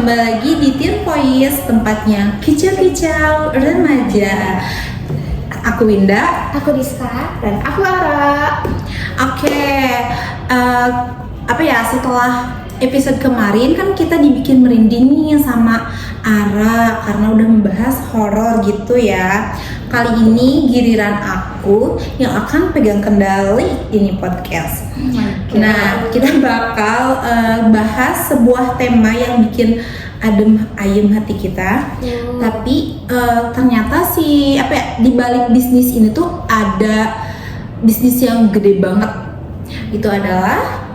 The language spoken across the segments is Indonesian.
kembali lagi di Teen Voice, tempatnya kicau-kicau remaja. Aku Winda, Aku Diska, dan aku Ara. Setelah episode kemarin kan kita dibikin merinding nih sama Ara karena udah membahas horor gitu ya. Kali ini giliran aku yang akan pegang kendali ini podcast. Nah, kita bakal bahas sebuah tema yang bikin adem ayem hati kita. Tapi ternyata di balik bisnis ini tuh ada bisnis yang gede banget. Itu adalah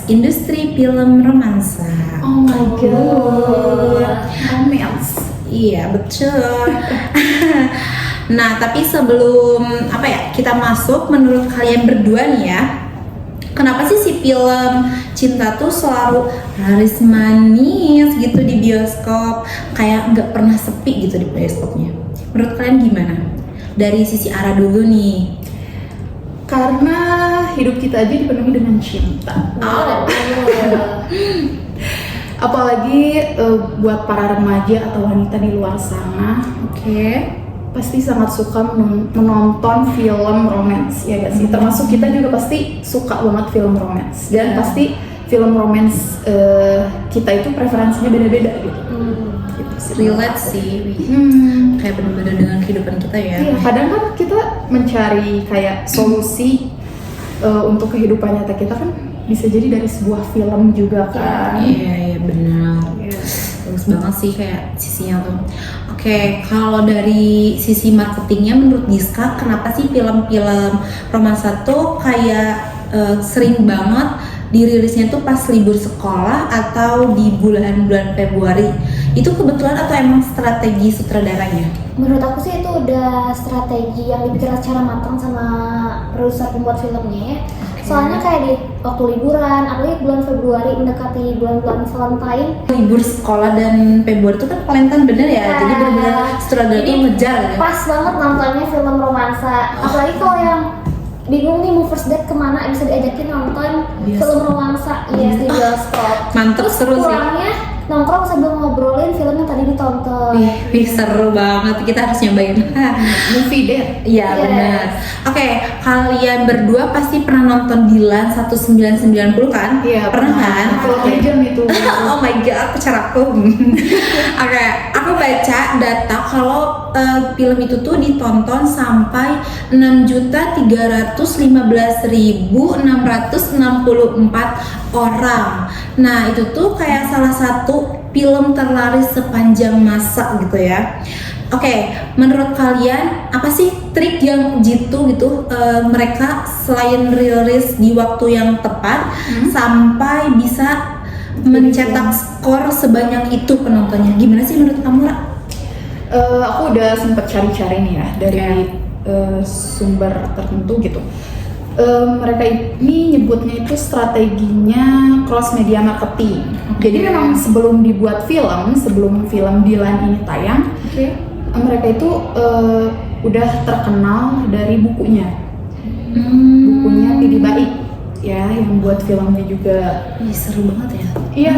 industri film romansa. Oh my god, romance. Iya, betul. Nah, tapi sebelum kita masuk, menurut kalian berdua nih ya, kenapa sih si film cinta tuh selalu laris manis gitu di bioskop, kayak nggak pernah sepi gitu di bioskopnya? Menurut kalian gimana? Dari sisi Ara dulu nih. Karena hidup kita aja dipenuhi dengan cinta. Apalagi buat para remaja atau wanita di luar sana, pasti sangat suka menonton film romance, ya gak sih? Termasuk kita juga pasti suka banget film romance. Dan pasti film romance kita itu preferensinya beda-beda gitu. Relate sih, kayak bener-bener dengan kehidupan kita ya. Iya, kadang kan kita mencari kayak solusi untuk kehidupan nyata kita kan bisa jadi dari sebuah film juga kan. Iya benar. Bagus banget sih kayak sisinya tuh. Oke, kalau dari sisi marketingnya menurut Diska, kenapa sih film-film romansa tuh kayak sering banget dirilisnya tuh pas libur sekolah atau di bulan-bulan Februari? Itu kebetulan atau emang strategi sutradaranya? menurut aku sih itu udah strategi yang dipikirkan secara matang sama produser pembuat filmnya ya. Soalnya kayak di waktu liburan, apalagi bulan Februari mendekati bulan-bulan Valentine. Libur sekolah dan Februari itu kan Valentine bener ya, jadi bener-bener sutradara tuh ngejar ya. Pas banget nontonnya film romansa, apalagi kalau yang bingung nih mau first date kemana, bisa diajakin nonton film romansa di bioskop. Mantep, terus seru sih. pulangnya nongkrong sambil ngobrolin film yang tadi ditonton. Wih, seru banget, kita harus nyobain. Movie date. Iya benar. Oke, kalian berdua pasti pernah nonton Dilan 1990 kan? Iya, pernah kan? Film legend itu. Oh my god, pacar aku. Oke, aku baca data kalau film itu tuh ditonton sampai 6.315.664 orang. Nah, itu tuh kayak salah satu film terlaris sepanjang masa gitu ya. Oke, menurut kalian apa sih trik yang jitu gitu mereka selain rilis di waktu yang tepat sampai bisa mencetak skor sebanyak itu penontonnya? Gimana sih menurut kamu, Ra? Aku udah sempet cari-cari nih ya dari sumber tertentu gitu. Mereka ini nyebutnya itu strateginya cross media marketing. Jadi memang sebelum dibuat film, sebelum film Dilan ini tayang, mereka itu udah terkenal dari bukunya. Bukunya Pidi Baik ya, yang buat filmnya juga. Seru banget ya. Iya.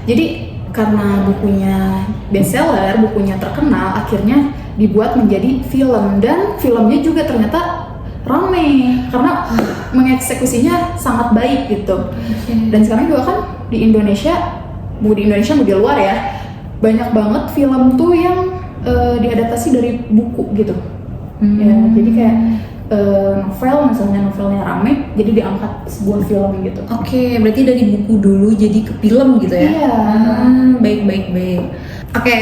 Jadi karena bukunya bestseller, bukunya terkenal, akhirnya dibuat menjadi film, dan filmnya juga ternyata rame karena mengeksekusinya sangat baik gitu. Dan sekarang juga kan di Indonesia, mau di luar ya, banyak banget film tuh yang diadaptasi dari buku gitu. Ya, jadi kayak novelnya rame, jadi diangkat sebuah film gitu. Oke, berarti dari buku dulu jadi ke film gitu ya? Iya. Baik. Oke,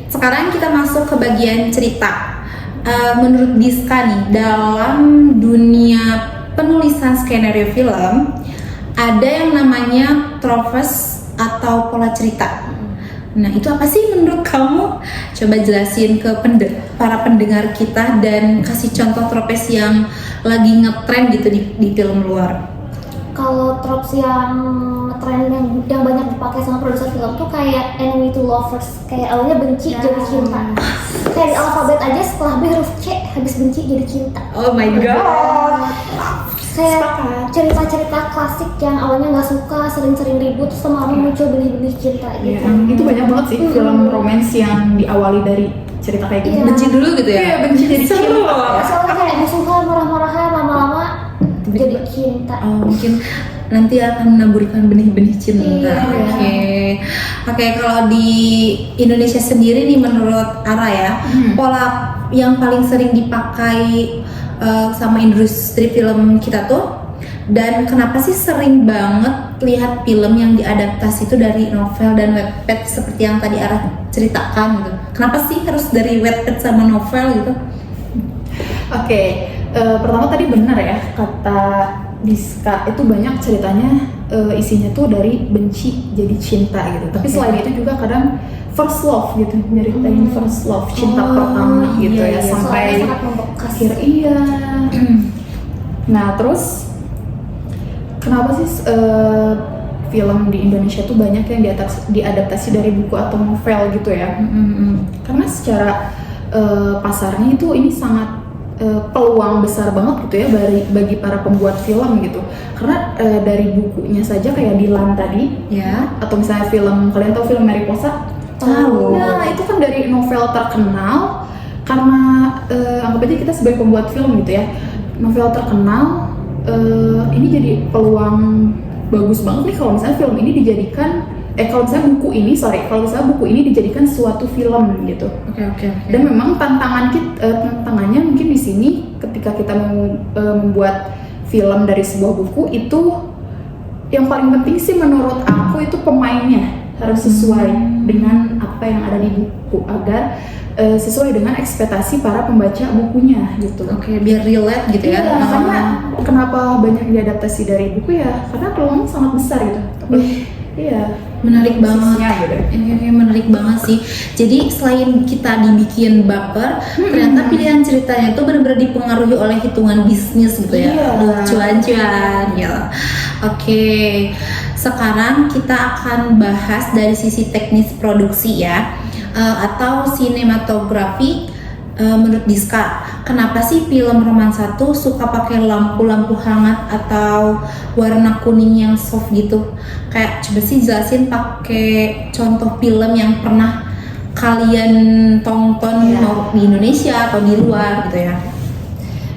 sekarang kita masuk ke bagian cerita. Menurut Diska nih, dalam dunia penulisan skenario film ada yang namanya tropes atau pola cerita. Nah, itu apa sih menurut kamu? Coba jelasin ke para pendengar kita dan kasih contoh tropes yang lagi ngetrend gitu di film luar. Kalau tropes yang tren yang banyak dipakai sama produser film tuh kayak enemy to lovers, kayak awalnya benci jadi cinta. Kayak di alfabet aja setelah B huruf C habis benci jadi cinta. Oh my god. Kayak Sepakat. cerita-cerita klasik yang awalnya nggak suka, sering-sering ribut, terus lama-lama muncul benih-benih cinta gitu. Iya, itu banyak banget sih film romance yang diawali dari cerita kayak gitu. Iya. Benci dulu gitu ya. Iya, benci jadi Seru. cinta. Soalnya kayak musuhan, marah-marahan, lama-lama jadi cinta. Oh, mungkin nanti akan menaburkan benih-benih cinta. Iya. Oke, kalau di Indonesia sendiri nih menurut Ara ya, pola yang paling sering dipakai sama industri film kita tuh, dan kenapa sih sering banget lihat film yang diadaptasi itu dari novel dan webpad seperti yang tadi Ara ceritakan gitu? Kenapa sih harus dari webpad sama novel gitu? Oke, pertama tadi benar ya kata Diska, itu banyak ceritanya isinya tuh dari benci jadi cinta gitu. Tapi selain itu juga kadang first love gitu, nyeritain first love, cinta pertama gitu iya, ya, iya. sampai Soalnya sangat membekas. akhir. Iya. Nah terus kenapa sih film di Indonesia tuh banyak yang diadaptasi dari buku atau novel gitu ya? Karena secara pasarnya itu ini sangat peluang besar banget gitu ya bagi para pembuat film gitu. Karena dari bukunya saja kayak Dilan tadi, Ya. atau misalnya film, kalian tahu film Mariposa? Tahu. Nah itu kan dari novel terkenal. Karena anggap aja kita sebagai pembuat film gitu ya, novel terkenal, ini jadi peluang bagus banget nih kalau misalnya film ini dijadikan kalau misalnya buku ini dijadikan suatu film gitu. Oke. Dan memang tantangannya mungkin di sini ketika kita mau membuat film dari sebuah buku itu, yang paling penting sih menurut aku itu pemainnya harus sesuai dengan apa yang ada di buku, agar sesuai dengan ekspektasi para pembaca bukunya gitu. Oke, biar relate gitu ya. Iya, makanya kenapa banyak diadaptasi dari buku ya, karena peluangnya sangat besar gitu. Iya, Menarik banget. Khususnya gitu. Ini menarik banget sih. Jadi selain kita dibikin baper, ternyata pilihan ceritanya tuh benar-benar dipengaruhi oleh hitungan bisnis gitu ya. Iya. Cuan-cuan ya. Oke. Sekarang kita akan bahas dari sisi teknis produksi ya, atau sinematografi. Menurut Diska, kenapa sih film romansa tuh suka pakai lampu-lampu hangat atau warna kuning yang soft gitu? Kayak coba sih jelasin pakai contoh film yang pernah kalian tonton mau di Indonesia atau di luar gitu ya.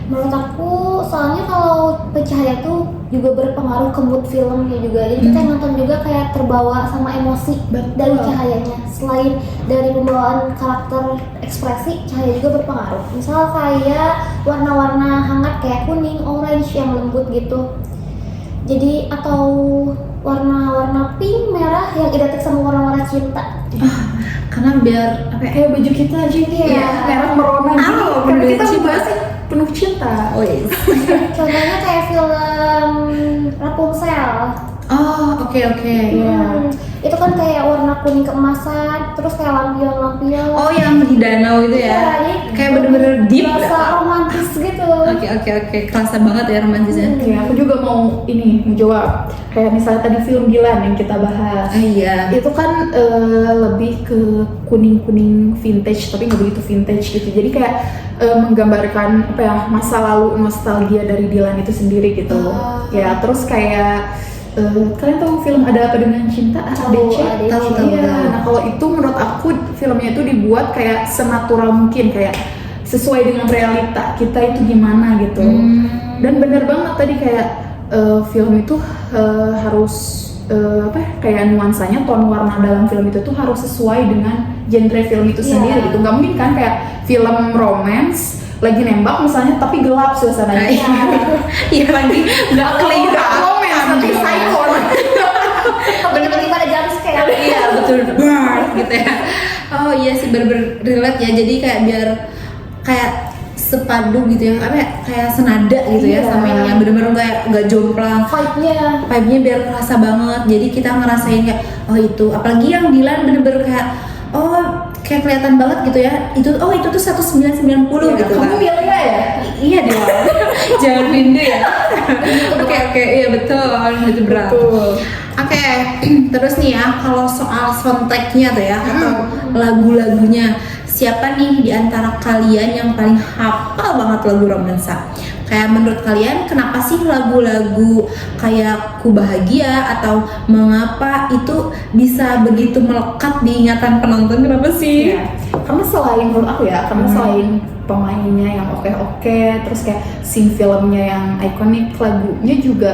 Menurut aku, soalnya kalau pencahaya tuh juga berpengaruh ke mood filmnya juga. Jadi kita nonton juga kayak terbawa sama emosi dari cahayanya. Selain dari pembawaan karakter ekspresi, cahaya juga berpengaruh. Misal kayak warna-warna hangat kayak kuning, orange yang lembut gitu. Jadi atau warna-warna pink, merah yang identik sama warna-warna cinta. Karena biar apa ya? Kayak baju kita aja nih Iya. ya, merah merona gitu. Oh, Karena bener kita cinta. membahas penuh cinta. Oh yes. Contohnya kayak film Rapunzel. Oh oke. Itu kan kayak warna kuning keemasan, terus kayak lampion-lampion. Oh yang di danau itu ya? Jadi Kayak bener-bener deep. rasa romantis gitu. Oke. Kerasa banget ya romantisnya. Ya, aku juga mau menjawab. Kayak misalnya tadi film Dilan yang kita bahas. Iya. Itu kan lebih ke kuning-kuning vintage, tapi nggak begitu vintage gitu. Jadi kayak menggambarkan apa ya, masa lalu nostalgia dari Dilan itu sendiri gitu. Ya, terus kayak kalian tahu film Ada Apa Dengan Cinta? ADC? Tahu. Iya. Nah kalau itu menurut aku filmnya itu dibuat kayak senatural mungkin, kayak sesuai dengan realita kita itu gimana gitu. Dan bener banget tadi kayak film itu harus kayak nuansanya, tone warna dalam film itu tuh harus sesuai dengan genre film itu sendiri gitu. Nggak mungkin kan kayak film romance lagi nembak misalnya tapi gelap suasananya. Iya lagi nggak kelihatan. Romance tapi psycho. Tiba-tiba ada jumpscare. Iya betul banget gitu ya. Oh iya sih bener-bener relate ya. Jadi kayak biar kayak sepadu gitu ya, apa ya, kayak senada gitu ya sama ini yang bener-bener nggak jomplang. Vibe-nya biar kerasa banget. Jadi kita ngerasain kayak oh itu, apalagi yang Dilan bener-bener kayak kayak kelihatan banget gitu ya. Itu tuh 1990 gitu Kamu kan. milih ya? Iya Dilan. Jangan rindu ya. Oke, iya betul, itu berat. Oke, terus nih ya, kalau soal soundtracknya tuh ya, atau lagu-lagunya, siapa nih di antara kalian yang paling hafal banget lagu romansa? Kayak menurut kalian kenapa sih lagu-lagu kayak Ku Bahagia atau Mengapa itu bisa begitu melekat di ingatan penonton? Kenapa sih? Iya. Karena selain menurut aku ya, karena selain pemainnya yang oke-oke, terus kayak scene filmnya yang ikonik, lagunya juga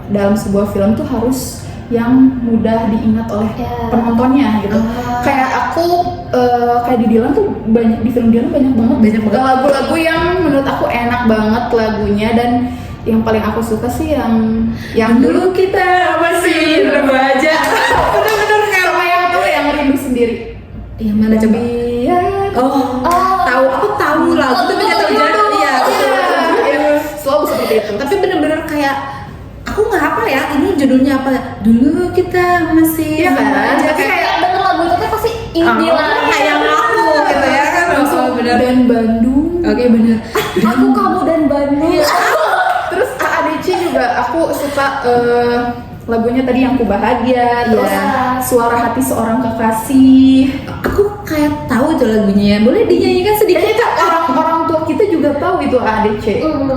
dalam sebuah film tuh harus yang mudah diingat oleh Ya. penontonnya gitu. Kayak aku kayak di Dylan tuh banyak, di film Dylan banyak banget lagu-lagu yang menurut aku enak banget lagunya, dan yang paling aku suka sih yang Dulu kita masih remaja. Bener-bener kayak sama yang tuh yang Rindu Sendiri. yang mana coba? Iya. Oh, tahu, aku tahu lagu tapi nggak tahu judul. Iya, Selalu seperti itu. tapi bener-bener kayak aku nggak hafal ya ini judulnya apa. Dulu kita masih Iya kan? remaja. Tapi Kayak denger lagu itu tuh pasti inget Dylan. kayak aku gitu ya kan. langsung Oh, bener. dan Bandung. Oke, bener. Aku, kamu dan Bandung. Terus AADC juga aku suka lagunya tadi yang Ku Bahagia, terus Iya. Suara Hati Seorang Kekasih. Aku kayak tahu itu lagunya. Boleh dinyanyikan sedikit? Kayaknya orang tua kita juga tahu itu AADC.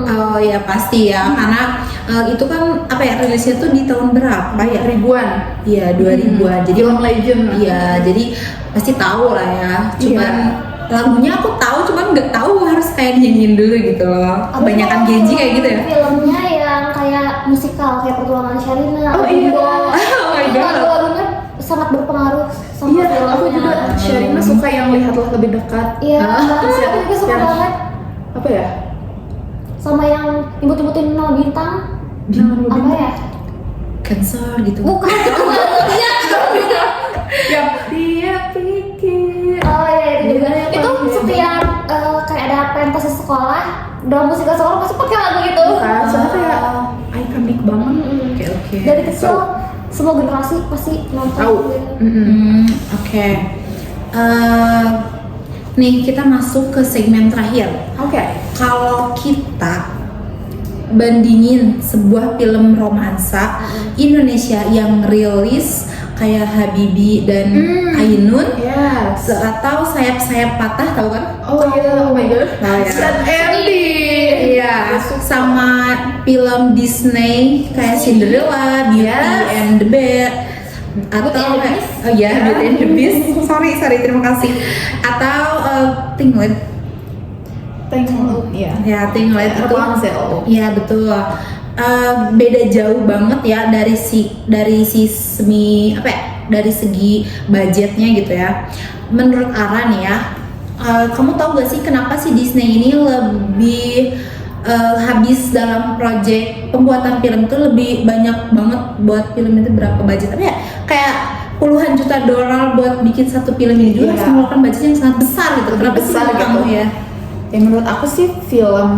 Oh ya pasti ya, karena itu kan apa ya, rilisnya tuh di tahun berapa ya? Ribuan. Iya 2000-an. Jadi Film legend. iya, jadi pasti tahu lah ya. Cuman lagunya aku tahu, cuman nggak tahu harus kayak dinyanyiin dulu gitu loh. Kebanyakan Genji kayak gitu ya. Filmnya yang kayak musikal kayak Pertuangan Sherina. Oh iya. Oh my God. Lagu-lagunya sangat berpengaruh sama Iya, filmnya. aku juga Sherina suka yang Lihatlah Lebih Dekat. Iya, Terus aku juga suka yang- banget Apa ya? sama yang nyebut-nyebutin nama bintang. Apa ya? Cancer gitu. Bukan itu lagunya. Yang dia pikir. Oh iya itu juga. Iya, Itu iya. setiap kayak ada pentas di sekolah, dalam musikal sekolah pasti pakai lagu itu. Kan, soalnya kayak ikonik banget. Oke, oke. Dari kecil semua generasi pasti nonton. Tahu. gitu. Oke. Nih kita masuk ke segmen terakhir. Oke. Kalau kita bandingin sebuah film romansa Indonesia yang rilis kayak Habibie dan Ainun Yes. atau Sayap-Sayap Patah, tahu kan? Oh iya, oh my god. Oh, iya. Sad ending. Iya, sama film Disney kayak Cinderella, Beauty Yes. and the Beast, atau Beauty and the Beast. oh ya, Beauty and the Beast. sorry, terima kasih. Atau Tinglet, Iya. ya Tinglet itu. Rapunzel. Iya betul. Beda jauh banget ya dari segi budgetnya gitu ya. Menurut Ara nih ya, kamu tahu gak sih kenapa sih Disney ini lebih habis dalam project pembuatan film tuh lebih banyak banget buat film itu, berapa budget? Tapi ya kayak puluhan juta dolar buat bikin satu film ini juga Iya. harus mengeluarkan budget yang sangat besar gitu. Lebih Kenapa sih besar menurut gitu. kamu ya? Ya menurut aku sih film,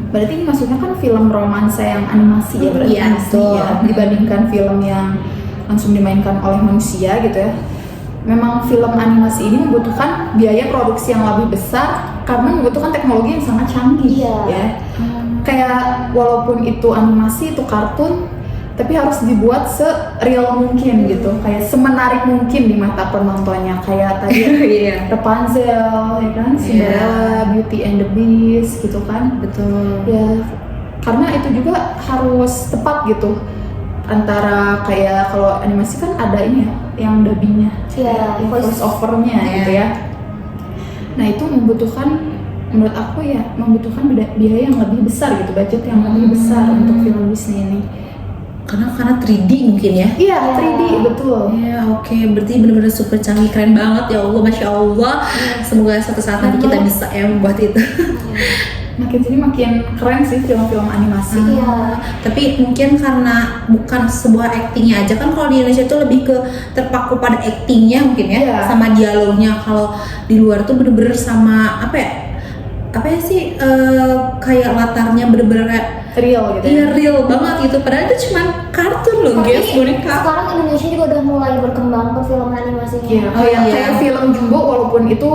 berarti ini maksudnya kan film romansa yang animasi ya, berarti Iya, animasi betul. ya, dibandingkan film yang langsung dimainkan oleh manusia gitu ya. Memang film animasi ini membutuhkan biaya produksi yang lebih besar karena membutuhkan teknologi yang sangat canggih. Iya. Ya. Kayak walaupun itu animasi, itu kartun, tapi harus dibuat se-real mungkin gitu, kayak semenarik mungkin di mata penontonnya. Kayak tadi Iya. Rapunzel, ya kan, Cinderella, Beauty and the Beast gitu kan. Betul. Ya, karena itu juga harus tepat gitu. Antara kayak kalau animasi kan ada ini ya, yang dubbingnya, Iya, voice overnya Iya. gitu ya. Nah itu membutuhkan, menurut aku ya, membutuhkan biaya yang lebih besar gitu, budget yang lebih besar untuk film Disney ini. Karena 3D mungkin ya. Iya, 3D betul. Ya oke, berarti benar-benar super canggih, keren banget ya Allah, masya Allah. Semoga suatu saat nanti kita bisa ya membuat itu. Makin sini makin keren sih film-film animasi. Iya. Tapi mungkin karena bukan sebuah actingnya aja kan, kalau di Indonesia itu lebih ke terpaku pada actingnya mungkin ya, Iya. sama dialognya. Kalau di luar tuh bener-bener sama apa ya sih kayak latarnya bener-bener kayak Real gitu iya ya. real banget gitu. Padahal itu cuma kartun loh Tapi guys, boneka. sekarang Indonesia juga udah mulai berkembang perfilman animasinya. Iya, Oh, kayak iya. kayak film Jumbo, walaupun itu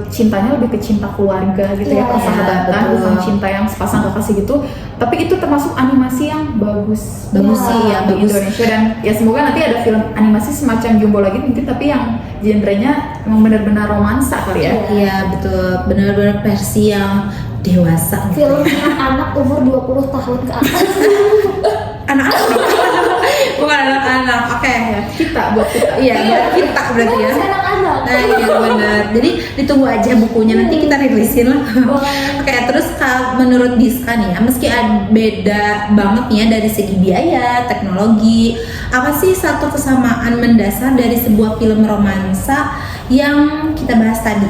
cintanya lebih ke cinta keluarga gitu ya, Iya, persahabatan, betul. bukan cinta yang sepasang kekasih gitu. Tapi itu termasuk animasi yang bagus. Bagus Iya. sih ya, Di bagus. Indonesia, dan ya semoga nanti ada film animasi semacam Jumbo lagi mungkin, tapi yang genrenya memang benar-benar romansa kali ya. Iya betul, benar-benar versi yang dewasa. Film anak umur 20 tahun ke atas. Anak-anak dong. Bukan anak-anak. Oke. Kita buat kita. Iya, buat kita berarti ya. Bukan anak-anak. Nah iya benar. Jadi ditunggu aja bukunya, nanti kita rilisin lah. Oke, terus menurut Diska nih ya, meski beda banget nih ya dari segi biaya, teknologi, apa sih satu kesamaan mendasar dari sebuah film romansa yang kita bahas tadi?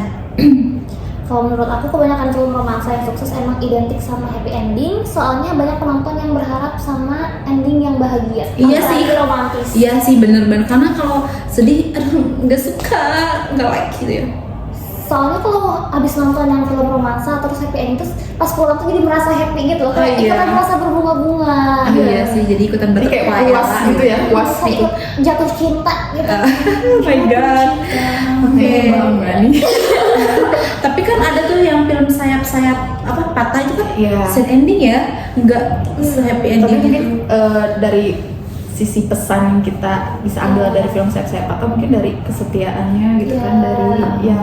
Kalau menurut aku kebanyakan film romansa yang sukses emang identik sama happy ending. Soalnya banyak penonton yang berharap sama ending yang bahagia. Iya sih. Apalagi romantis. Iya sih bener-bener, karena kalau sedih, aduh nggak suka, nggak like gitu ya. Soalnya kalau abis nonton yang film romansa terus happy ending terus pas pulang tuh jadi merasa happy gitu loh. Kayak iya. ikutan merasa berbunga-bunga. Iya sih, jadi ikutan Jadi kayak berkelahi puas gitu ya, puas Kayak gitu. ikut jatuh cinta gitu. Oh my god. Oke. Bangga nih. Tapi kan ada tuh yang film sayap-sayap apa patah itu kan Iya. sad ending ya, nggak happy ending. Tapi mungkin gitu. dari sisi pesan yang kita bisa ambil dari film sayap-sayap atau mungkin dari kesetiaannya gitu kan, Iya. dari ya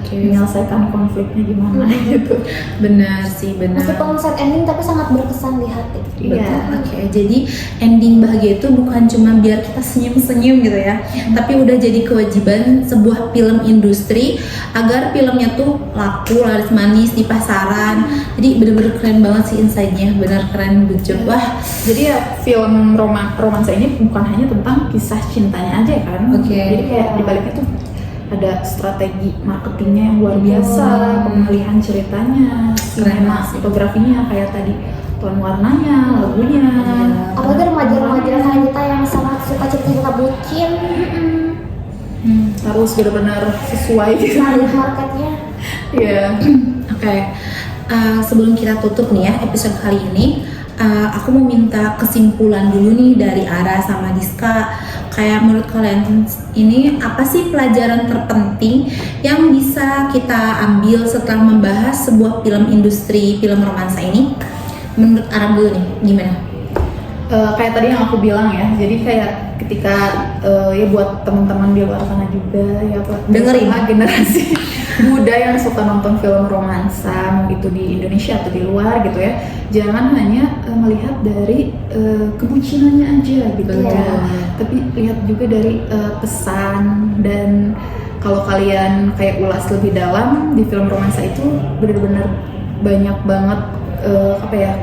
menyelesaikan konfliknya gimana gitu. Benar sih, benar. Meskipun sad ending tapi sangat berkesan di hati. Iya. Oke, jadi ending bahagia itu bukan cuma biar kita senyum-senyum gitu ya, tapi udah jadi kewajiban sebuah film industri agar filmnya tuh laku, laris manis di pasaran. Jadi bener-bener keren banget sih insight-nya, bener keren, good job. Wah, Jadi ya film romansa ini bukan hanya tentang kisah cintanya aja kan. Oke. Jadi kayak dibaliknya tuh ada strategi marketingnya yang luar biasa, pemilihan ceritanya, sinematografinya kayak tadi, tone warnanya, lagunya. Apalagi remaja-remaja kayak kita yang sangat suka cerita-cerita bucin. Harus benar-benar sesuai gitu. Target marketnya. Iya. oke. Sebelum kita tutup nih ya episode kali ini, aku mau minta kesimpulan dulu nih dari Ara sama Diska. Kayak menurut kalian ini apa sih pelajaran terpenting yang bisa kita ambil setelah membahas sebuah film industri film romansa ini? Menurut Ara dulu nih, gimana? Kayak tadi yang aku bilang ya, jadi kayak ketika ya buat teman-teman di luar sana juga ya, buat Dengerin. bersama generasi muda yang suka nonton film romansa, mau itu di Indonesia atau di luar gitu ya, jangan hanya melihat dari kebucinannya aja gitu Betul. ya, tapi lihat juga dari pesan. Dan kalau kalian kayak ulas lebih dalam di film romansa itu benar-benar banyak banget apa ya,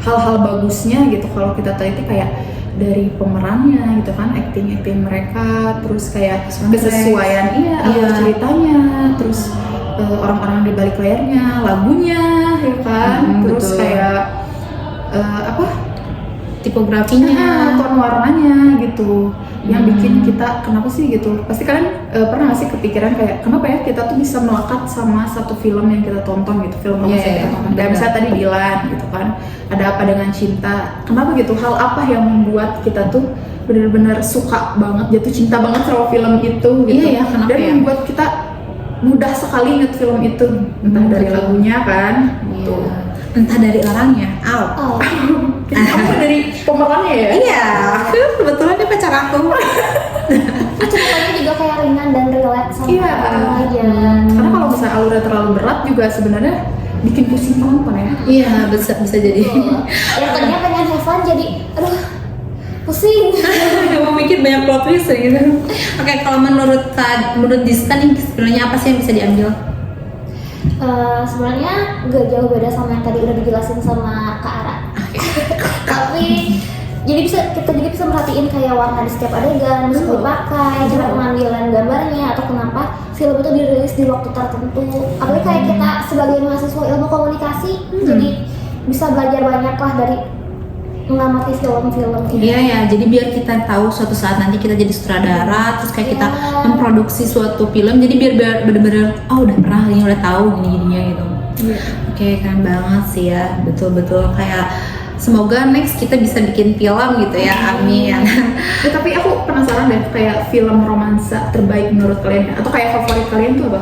hal-hal bagusnya gitu kalau kita teliti, kayak dari pemerannya gitu kan, acting mereka, terus kayak kesesuaian alur ceritanya, terus orang-orang di balik layarnya, lagunya ya kan, terus betul. kayak apa, Tipografinya, tone warnanya gitu, yang bikin kita kenapa sih gitu. Pasti kalian pernah gak sih kepikiran kayak kenapa ya kita tuh bisa melekat sama satu film yang kita tonton gitu, film romansa yang kita tonton. Kayak misalnya tadi Dilan gitu kan, Ada Apa Dengan Cinta. Kenapa gitu? Hal apa yang membuat kita tuh benar-benar suka banget, jatuh cinta banget sama film itu gitu? Iya ya, kenapa Dan ya? membuat kita mudah sekali inget film itu, entah dari betul. lagunya kan, gitu. entah dari orangnya. Oh. Apa dari pemerannya ya? Iya, kebetulan dia pacar aku. Ceritanya juga kayak ringan dan relate sama Iya. orang aja. Karena kalau misalnya alurnya terlalu berat juga sebenarnya bikin pusing penonton ya. Iya, bisa jadi. Yang tadinya pengen have fun jadi aduh pusing. Mau mikir banyak plot twist gitu. Oke, kalau menurut Diska nih sebenarnya apa sih yang bisa diambil? Sebenarnya gak jauh beda sama yang tadi udah dijelasin sama Kak Ara. Tapi jadi kita juga bisa merhatiin kayak warna di setiap adegan, musik dipakai, cara pengambilan gambarnya, atau kenapa film itu dirilis di waktu tertentu. Apalagi kayak kita sebagai mahasiswa ilmu komunikasi, jadi bisa belajar banyak lah dari mengamati film-film ini. Iya ya, jadi biar kita tahu suatu saat nanti kita jadi sutradara, terus kayak kita memproduksi suatu film, jadi biar bener-bener oh udah pernah ini, udah tahu gini-gininya gitu. Oke, keren banget sih ya, betul-betul kayak semoga next kita bisa bikin film gitu ya, amin. Ya, tapi aku penasaran deh, kayak film romansa terbaik menurut kalian atau kayak favorit kalian tuh apa?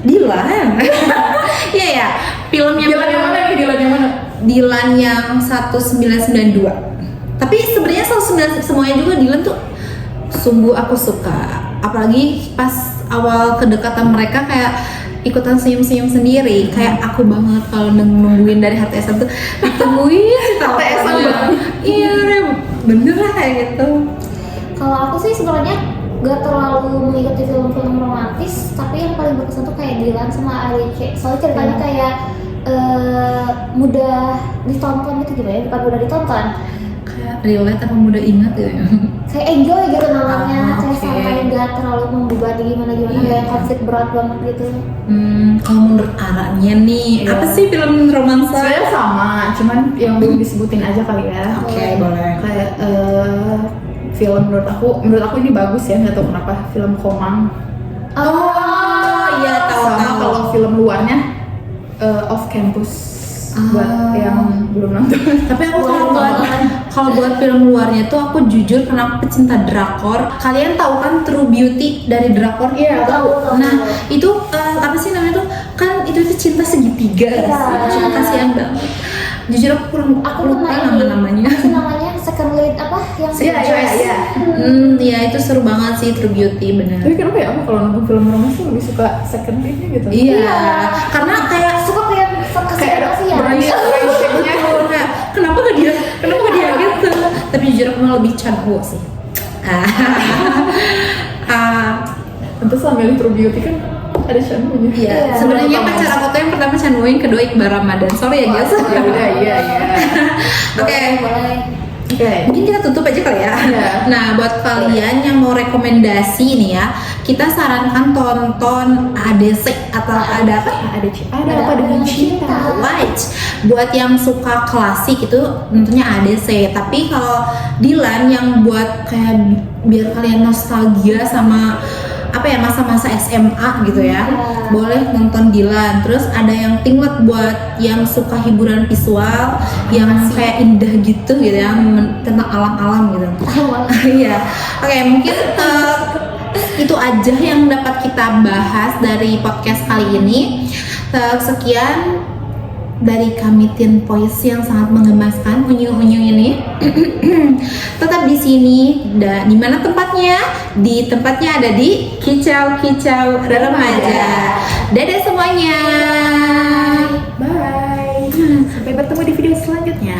Dilan. Iya ya, film yang Dilan yang mana nih? Dilan yang mana? Dilan yang 1992. Tapi sebenarnya 19 semuanya juga Dilan tuh sungguh aku suka. Apalagi pas awal kedekatan mereka kayak ikutan senyum-senyum sendiri. Kayak aku banget kalau nungguin dari HTS tuh ditungguin sih HTS-an teleponnya. banget. Iya, bener lah kayak gitu. Kalau aku sih sebenarnya gak terlalu mengikuti film-film romantis, tapi yang paling berkesan tuh kayak Dilan sama Alice. Soalnya ceritanya kayak mudah ditonton gitu gimana ya? Bukan mudah ditonton, Kayak relate apa mudah ingat gitu ya. kayak enjoy gitu nontonnya, Ah, kayak oke. santai, gak terlalu membebani gimana-gimana, Iya. kayak konflik berat banget gitu. Kalau menurut Aranya nih, Iya. apa sih film romansa? Sebenarnya sama, cuman yang belum disebutin aja kali ya. Oke, boleh. Kayak film menurut aku ini bagus ya, nggak tahu kenapa, film Komang. Oh, iya tahu. Sama kalau film luarnya Off Campus buat yang belum nonton. Tapi aku kalau buat film luarnya tuh aku jujur karena aku pecinta drakor. Kalian tahu kan True Beauty dari drakor? Iya, tahu. Nah, itu apa sih namanya tuh? Kan itu tuh cinta segitiga. Iya. Cuma kasihan banget. Jujur aku lupa pernah ini, nama-namanya. apa sih namanya, second lead apa yang Iya, iya, iya. Iya itu seru banget sih True Beauty bener. Tapi kenapa ya aku kalau nonton film romantis tuh lebih suka second lead-nya gitu? Iya, karena kayak suka kayak Kayak ada sih ya. friendship-nya. kayak, kenapa gak dia gitu? Tapi jujur aku malah lebih Chan Ho sih. Tentu sambil True Beauty kan ada Shanwoo-nya. Iya, Iya. sebenarnya pacar aku tuh yang pertama Chan Ho, yang kedua Iqbal Ramadan. Sorry ya guys. Ya udah, iya. Oke, Boleh. Oke. mungkin kita tutup aja kali ya. Iya. Nah, buat kalian yang mau rekomendasi nih ya, kita sarankan tonton ADC atau ada apa? Ada apa dengan cinta? Right. Buat yang suka klasik itu tentunya ADC. Tapi kalau Dilan yang buat kayak biar kalian nostalgia sama apa ya masa-masa SMA gitu ya, Iya. boleh nonton Dilan. Terus ada yang Tinglet buat yang suka hiburan visual yang kayak indah gitu ya, tentang alam-alam gitu. Iya. Oke, mungkin itu aja yang dapat kita bahas dari podcast kali ini. Sekian dari kami Teen Voice yang sangat menggemaskan, unyu-unyu ini. Tetap di sini. Dan di mana tempatnya? Di tempatnya ada di Kicau Remaja. Dadah semuanya. Bye. Sampai bertemu di video selanjutnya.